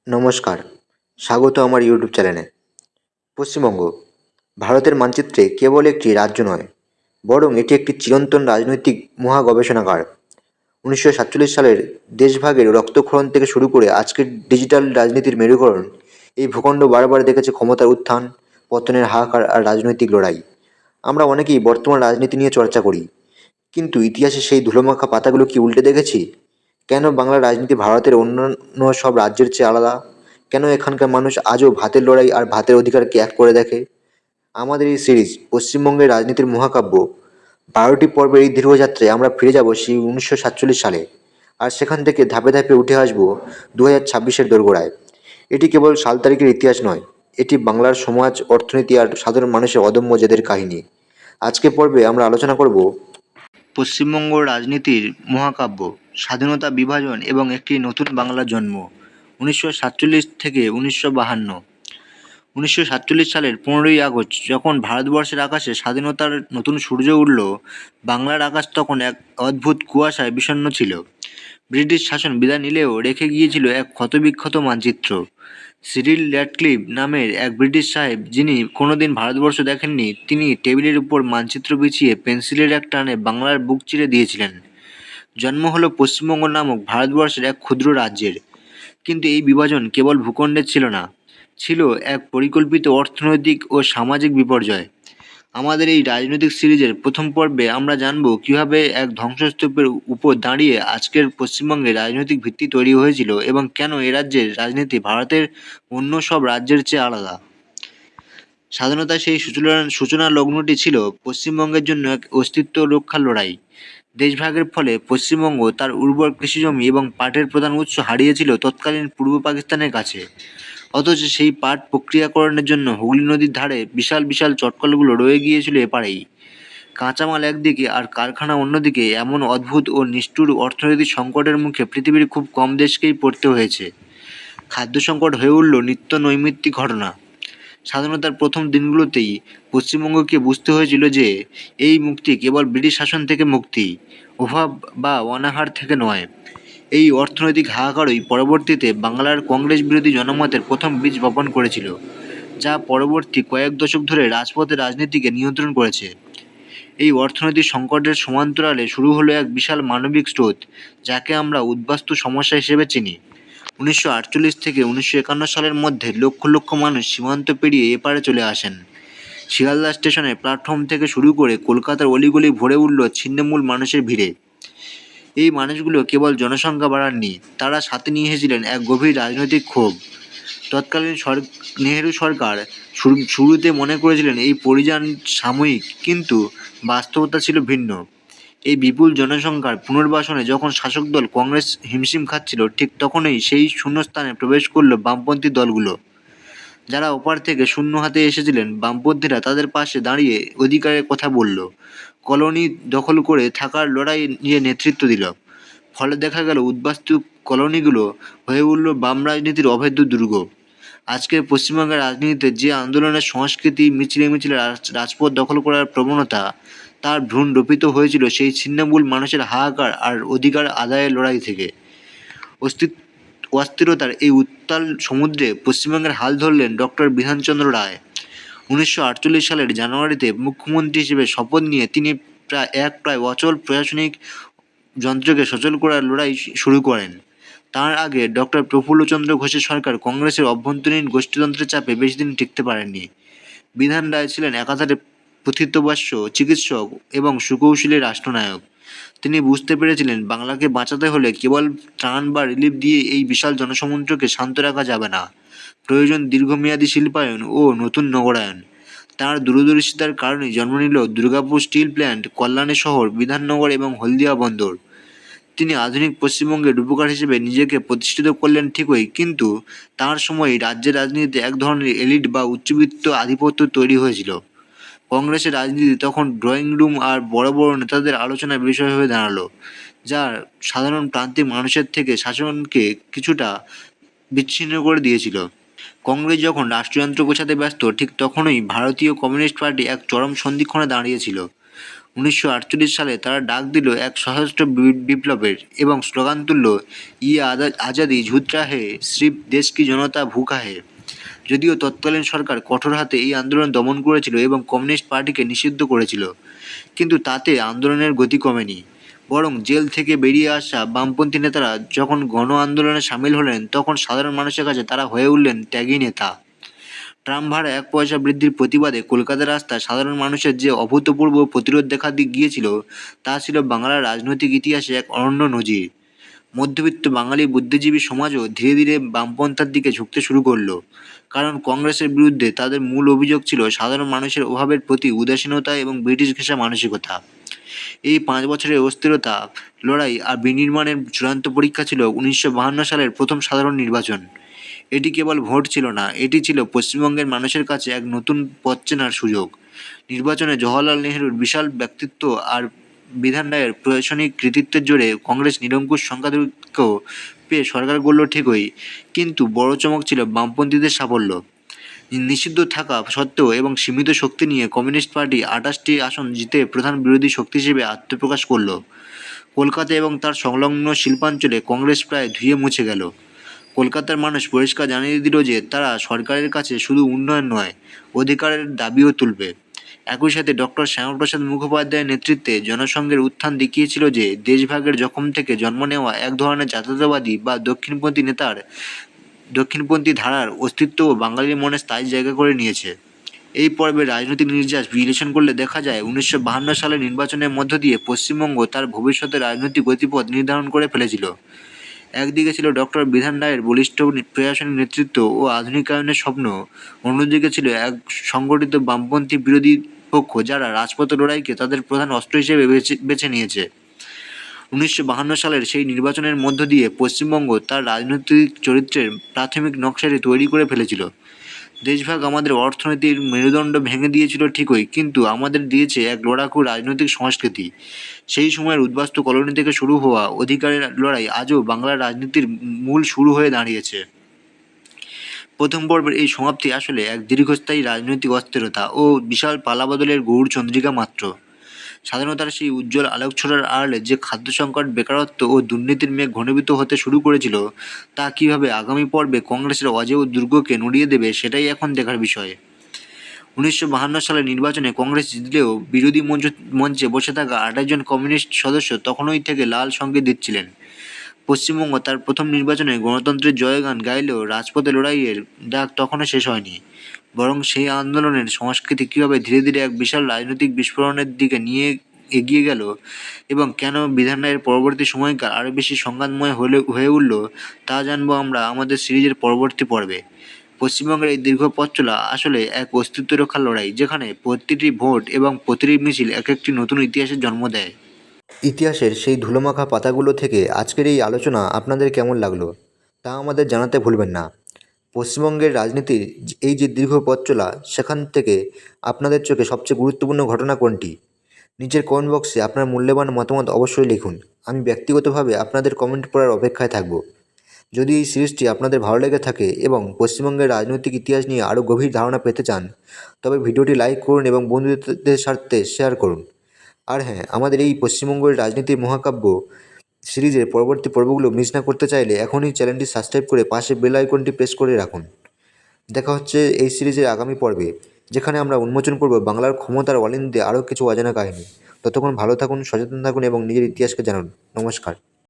নমস্কার, স্বাগত আমার ইউটিউব চ্যানেলে। পশ্চিমবঙ্গ ভারতের মানচিত্রে কেবল একটি রাজ্য নয়, বরং এটি একটি চিরন্তন রাজনৈতিক মহা গবেষণাগার। 1947 সালের দেশভাগের রক্তক্ষরণ থেকে শুরু করে আজকের ডিজিটাল রাজনীতির মেরুকরণ, এই ভূখণ্ড বারবার দেখেছে ক্ষমতার উত্থান, পতনের হাহাকার আর রাজনৈতিক লড়াই। আমরা অনেকেই বর্তমান রাজনীতি নিয়ে চর্চা করি, কিন্তু ইতিহাসে সেই ধুলোমাখা পাতাগুলো কি উল্টে দেখেছি? কেন বাংলার রাজনীতি ভারতের অন্যান্য সব রাজ্যের চেয়ে আলাদা? কেন এখানকার মানুষ আজও ভাতের লড়াই আর ভাতের অধিকারকে এক করে দেখে? আমাদের এই সিরিজ পশ্চিমবঙ্গের রাজনীতির মহাকাব্য 12টি পর্বের এই দীর্ঘযাত্রায় আমরা ফিরে যাব সেই 1947 সালে, আর সেখান থেকে ধাপে ধাপে উঠে আসবো 2026-এর দোরগোড়ায়। এটি কেবল সাল তারিখের ইতিহাস নয়, এটি বাংলার সমাজ, অর্থনীতি আর সাধারণ মানুষের অদম্য জেদের কাহিনী। আজকের পর্বে আমরা আলোচনা করব পশ্চিমবঙ্গ রাজনীতির মহাকাব্য, স্বাধীনতা, বিভাজন এবং একটি নতুন বাংলার জন্ম, 1947 থেকে 1952। 1947 সালের 15ই আগস্ট যখন ভারতবর্ষের আকাশে স্বাধীনতার নতুন সূর্য উঠল, বাংলার আকাশ তখন এক অদ্ভুত কুয়াশায় বিষণ্ণ ছিল। ব্রিটিশ শাসন বিদায় নিলেও রেখে গিয়েছিল এক ক্ষতবিক্ষত মানচিত্র। সিরিল র্যাডক্লিফ নামের এক ব্রিটিশ সাহেব, যিনি কোনোদিন ভারতবর্ষ দেখেননি, তিনি টেবিলের উপর মানচিত্র বিছিয়ে পেন্সিলের এক টানে বাংলার বুক চিরে দিয়েছিলেন। জন্ম হলো পশ্চিমবঙ্গ নামক ভারতবর্ষের এক ক্ষুদ্র রাজ্যের। কিন্তু এই বিভাজন কেবল ভূখণ্ডের ছিল না, ছিল এক পরিকল্পিত অর্থনৈতিক ও সামাজিক বিপর্যয়। আমাদের এই রাজনৈতিক সিরিজের প্রথম পর্বে আমরা জানব কিভাবে এক ধ্বংসস্তূপের উপর দাঁড়িয়ে আজকের পশ্চিমবঙ্গের রাজনৈতিক ভিত্তি তৈরি হয়েছিল এবং কেন এ রাজ্যের রাজনীতি ভারতের অন্য সব রাজ্যের চেয়ে আলাদা। স্বাধীনতার সেই সূচনা লগ্নটি ছিল পশ্চিমবঙ্গের জন্য এক অস্তিত্ব রক্ষার লড়াই। দেশভাগের ফলে পশ্চিমবঙ্গ তার উর্বর কৃষিজমি এবং পাটের প্রধান উৎস হারিয়েছিল তৎকালীন পূর্ব পাকিস্তানের কাছে। অথচ সেই পাট প্রক্রিয়াকরণের জন্য হুগলি নদীর ধারে বিশাল বিশাল চটকলগুলো রয়ে গিয়েছিল এপারেই। কাঁচামাল একদিকে আর কারখানা অন্যদিকে, এমন অদ্ভুত ও নিষ্ঠুর অর্থনৈতিক সংকটের মুখে পৃথিবীর খুব কম দেশকেই পড়তে হয়েছে। খাদ্য সংকট হয়ে উঠল নিত্য নৈমিত্তিক ঘটনা। স্বাধীনতার প্রথম দিনগুলোতেই পশ্চিমবঙ্গকে বুঝতে হয়েছিল যে এই মুক্তি কেবল ব্রিটিশ শাসন থেকে মুক্তি, অভাব বা অনাহার থেকে নয়। এই অর্থনৈতিক হাহাকারই পরবর্তীতে বাংলার কংগ্রেস বিরোধী জনমতের প্রথম বীজ বপন করেছিল, যা পরবর্তী কয়েক দশক ধরে রাজপথের রাজনীতিকে নিয়ন্ত্রণ করেছে। এই অর্থনৈতিক সংকটের সমান্তরালে শুরু হলো এক বিশাল মানবিক স্রোত, যাকে আমরা উদ্বাস্তু সমস্যা হিসেবে চিনি। 1948 থেকে 1951 সালের মধ্যে লক্ষ লক্ষ মানুষ সীমান্ত পেরিয়ে এপারে চলে আসেন। শিয়ালদা স্টেশনের প্ল্যাটফর্ম থেকে শুরু করে কলকাতার অলিগলি ভরে উঠল ছিন্নমূল মানুষের ভিড়ে। এই মানুষগুলো কেবল জনসংখ্যা বাড়াননি, তারা সাথে নিয়ে এসেছিলেন এক গভীর রাজনৈতিক ক্ষোভ। তৎকালীন নেহেরু সরকার শুরুতে মনে করেছিলেন এই পরিযান সাময়িক, কিন্তু বাস্তবতা ছিল ভিন্ন। এই বিপুল জনসংখ্যার পুনর্বাসনে যখন শাসক দল কংগ্রেস হিমশিম খাচ্ছিল, ঠিক তখনই সেই শূন্যস্থানে প্রবেশ করল বামপন্থী দলগুলো। যারা ওপার থেকে শূন্য হাতে এসেছিলেন, বামপন্থীরা তাদের পাশে দাঁড়িয়ে অধিকারের কথা বলল, কলোনি দখল করে থাকার লড়াই নিয়ে নেতৃত্ব দিল। ফলে দেখা গেল উদ্বাস্তু কলোনিগুলো হয়ে উঠল বাম রাজনীতির অভেদ্য দুর্গ। আজকের পশ্চিমবঙ্গের রাজনীতিতে যে আন্দোলনের সংস্কৃতি, মিছিলে মিছিলে রাজপথ দখল করার প্রবণতা, তার ভ্রূণ রোপিত হয়েছিল সেই ছিন্নমূল মানুষের হাহাকার আর অধিকার আদায়ের লড়াই থেকে। অস্থিরতার এই উত্তাল সমুদ্রে পশ্চিমবঙ্গের হাল ধরলেন ডক্টর বিধানচন্দ্র রায়। 1948 সালের জানুয়ারিতে মুখ্যমন্ত্রী হিসেবে শপথ নিয়ে তিনি প্রায় অচল প্রশাসনিক যন্ত্রকে সচল করার লড়াই শুরু করেন। তার আগে ডক্টর প্রফুল্লচন্দ্র ঘোষের সরকার কংগ্রেসের অভ্যন্তরীণ গোষ্ঠীতন্ত্রের চাপে বেশিদিন টিকতে পারেননি। বিধান রায় ছিলেন একাধারে পথিতবাস্য, চিকিৎসক এবং সুকৌশলী রাষ্ট্রনায়ক। তিনি বুঝতে পেরেছিলেন বাংলাকে বাঁচাতে হলে কেবল ত্রাণ বা রিলিফ দিয়ে এই বিশাল জনসমুদ্রকে শান্ত রাখা যাবে না, প্রয়োজন দীর্ঘমেয়াদী শিল্পায়ন ও নতুন নগরায়ন। তাঁর দূরদর্শিতার কারণেই জন্ম নিল দুর্গাপুর স্টিল প্ল্যান্ট, কল্যাণী শহর, বিধাননগর এবং হলদিয়া বন্দর। তিনি আধুনিক পশ্চিমবঙ্গের রূপকার হিসেবে নিজেকে প্রতিষ্ঠিত করলেন ঠিকই, কিন্তু তাঁর সময়ই রাজ্যের রাজনীতিতে এক ধরনের এলিট বা উচ্চবিত্ত আধিপত্য তৈরি হয়েছিল। কংগ্রেসের রাজনীতি তখন ড্রয়িং রুম আর বড় বড় নেতাদের আলোচনার বিষয় হয়ে দাঁড়ালো, যা সাধারণ প্রান্তিক মানুষের থেকে শাসনকে কিছুটা বিচ্ছিন্ন করে দিয়েছিল। কংগ্রেস যখন রাষ্ট্রযন্ত্র গোছাতে ব্যস্ত, ঠিক তখনই ভারতীয় কমিউনিস্ট পার্টি এক চরম সন্ধিক্ষণে দাঁড়িয়েছিল। 1948 সালে তারা ডাক দিল এক সশস্ত্র বিপ্লবের এবং স্লোগান তুলল, ইয়ে আজাদি ঝুত চাহে, সির্ফ দেশ কি জনতা ভুখা হে। যদিও তৎকালীন সরকার কঠোর হাতে এই আন্দোলন দমন করেছিল এবং কমিউনিস্ট পার্টিকে নিষিদ্ধ করেছিল, কিন্তু তাতে আন্দোলনের গতি কমেনি। বরং জেল থেকে বেরিয়ে আসা বামপন্থী নেতারা যখন গণ আন্দোলনে সামিল হলেন, তখন সাধারণ মানুষের কাছে তারা হয়ে উঠলেন ত্যাগী নেতা। ট্রাম ভাড়া 1 পয়সা বৃদ্ধির প্রতিবাদে কলকাতার রাস্তায় সাধারণ মানুষের যে অভূতপূর্ব প্রতিরোধ দেখা গিয়েছিল, তা ছিল বাংলার রাজনৈতিক ইতিহাসে এক অনন্য নজির। মধ্যবিত্ত বাঙালি বুদ্ধিজীবী সমাজও ধীরে ধীরে বামপন্থার দিকে ঝুঁকতে শুরু করলো, কারণ কংগ্রেসের বিরুদ্ধে তাদের মূল অভিযোগ ছিল সাধারণ মানুষের অভাবের প্রতি উদাসীনতা এবং ব্রিটিশ ঘেঁষা মানসিকতা। এই 5 বছরের অস্থিরতা, লড়াই আর বিনির্মাণের চূড়ান্ত পরীক্ষা ছিল 1952 সালের প্রথম সাধারণ নির্বাচন। এটি কেবল ভোট ছিল না, এটি ছিল পশ্চিমবঙ্গের মানুষের কাছে এক নতুন পথ চেনার সুযোগ। নির্বাচনে জওহরলাল নেহরুর বিশাল ব্যক্তিত্ব আর বিধান রায়ের প্রশাসনিক কৃতিত্বের জোরে কংগ্রেস নিরঙ্কুশ সংখ্যাধিক্য পেয়ে সরকার গড়ল ঠিকই, কিন্তু বড় চমক ছিল বামপন্থীদের সাফল্য। নিষিদ্ধ থাকা সত্ত্বেও এবং সীমিত শক্তি নিয়ে কমিউনিস্ট পার্টি 28টি আসন জিতে প্রধান বিরোধী শক্তি হিসেবে আত্মপ্রকাশ করল। কলকাতা এবং তার সংলগ্ন শিল্পাঞ্চলে কংগ্রেস প্রায় ধুয়ে মুছে গেল। কলকাতার মানুষ পরিষ্কার জানিয়ে দিল যে তারা সরকারের কাছে শুধু উন্নয়ন নয়, অধিকারের দাবিও তুলবে। একই সাথে ডক্টর শ্যামাপ্রসাদ মুখোপাধ্যায়ের নেতৃত্বে জনসংঘের উত্থান দেখিয়েছিল যে দেশভাগের জখম থেকে জন্ম নেওয়া এক ধরনের জাতীয়তাবাদী বা দক্ষিণপন্থী ধারার অস্তিত্বও বাঙালির মনে স্থায়ী জায়গা করে নিয়েছে। এই পর্বে রাজনৈতিক নির্যাস বিশ্লেষণ করলে দেখা যায় 1952 সালের নির্বাচনের মধ্য দিয়ে পশ্চিমবঙ্গ তার ভবিষ্যতের রাজনৈতিক গতিপথ নির্ধারণ করে ফেলেছিল। একদিকে ছিল ডক্টর বিধান রায়ের বলিষ্ঠ প্রশাসনিক নেতৃত্ব ও আধুনিকায়নের স্বপ্ন, অন্যদিকে ছিল এক সংগঠিত বামপন্থী বিরোধী পক্ষ যারা রাজপথ লড়াইকে তাদের প্রধান অস্ত্র হিসেবে বেছে নিয়েছে। 1952 সালের সেই নির্বাচনের মধ্য দিয়ে পশ্চিমবঙ্গ তার রাজনৈতিক চরিত্রের প্রাথমিক নকশাটি তৈরি করে ফেলেছিল। দেশভাগ আমাদের অর্থনীতির মেরুদণ্ড ভেঙে দিয়েছিল ঠিকই, কিন্তু আমাদের দিয়েছে এক লড়াকু রাজনৈতিক সংস্কৃতি। সেই সময়ের উদ্বাস্তু কলোনি থেকে শুরু হওয়া অধিকারের লড়াই আজও বাংলার রাজনীতির মূল শুরু হয়ে দাঁড়িয়েছে। প্রথম পর্বের এই সমাপ্তি আসলে এক দীর্ঘস্থায়ী রাজনৈতিক অস্থিরতা ও বিশাল পালাবদলের গৌর চন্দ্রিকা মাত্র। স্বাধীনতার সেই উজ্জ্বল আলোকছটার আড়ালে যে খাদ্য সংকট, বেকারত্ব ও দুর্নীতির মেঘ ঘনীভূত হতে শুরু করেছিল, তা কীভাবে আগামী পর্বে কংগ্রেসের অজেয় দুর্গকে নড়িয়ে দেবে সেটাই এখন দেখার বিষয়। 1952 সালের নির্বাচনে কংগ্রেস জিতলেও বিরোধী মঞ্চে বসে থাকা 28 জন কমিউনিস্ট সদস্য তখনই থেকে লাল সঙ্কেত দিচ্ছিলেন। পশ্চিমবঙ্গ তার প্রথম নির্বাচনে গণতন্ত্রের জয়গান গাইলেও রাজপথে লড়াইয়ের ডাক তখনও শেষ হয়নি। বরং সেই আন্দোলনের সংস্কৃতি কীভাবে ধীরে ধীরে এক বিশাল রাজনৈতিক বিস্ফোরণের দিকে নিয়ে এগিয়ে গেল এবং কেন বিধান রায়ের পরবর্তী সময়কাল আরও বেশি সংঘাতময় হয়ে উঠল, তা জানবো আমরা আমাদের সিরিজের পরবর্তী পর্বে। পশ্চিমবঙ্গের এই দীর্ঘ পথ চলা আসলে এক অস্তিত্ব রক্ষার লড়াই, যেখানে প্রতিটি ভোট এবং প্রতিটি মিছিল এক একটি নতুন ইতিহাসের জন্ম দেয়। ইতিহাসের সেই ধুলোমাখা পাতাগুলো থেকে আজকের এই আলোচনা আপনাদের কেমন লাগলো তা আমাদের জানাতে ভুলবেন না। পশ্চিমবঙ্গের রাজনীতির এই যে দীর্ঘ পথ চলা, সেখান থেকে আপনাদের চোখে সবচেয়ে গুরুত্বপূর্ণ ঘটনা কোনটি? নিচের কমেন্ট বক্সে আপনার মূল্যবান মতামত অবশ্যই লিখুন। আমি ব্যক্তিগতভাবে আপনাদের কমেন্ট পড়ার অপেক্ষায় থাকব। যদি এই সিরিজটি আপনাদের ভালো লেগে থাকে এবং পশ্চিমবঙ্গের রাজনৈতিক ইতিহাস নিয়ে আরও গভীর ধারণা পেতে চান, তবে ভিডিওটি লাইক করুন এবং বন্ধুদের স্বার্থে শেয়ার করুন। আর হ্যাঁ, আমাদের এই পশ্চিমবঙ্গের রাজনীতির মহাকাব্য সিরিজের পরবর্তী পর্বগুলো মিস না করতে চাইলে এখনই চ্যানেলটি সাবস্ক্রাইব করে পাশে বেল আইকনটি প্রেস করে রাখুন। দেখা হচ্ছে এই সিরিজের আগামী পর্বে, যেখানে আমরা উন্মোচন করব বাংলার ক্ষমতার অলিন্দে আরও কিছু অজানা কাহিনী। ততক্ষণ ভালো থাকুন, সচেতন থাকুন এবং নিজের ইতিহাসকে জানুন। নমস্কার।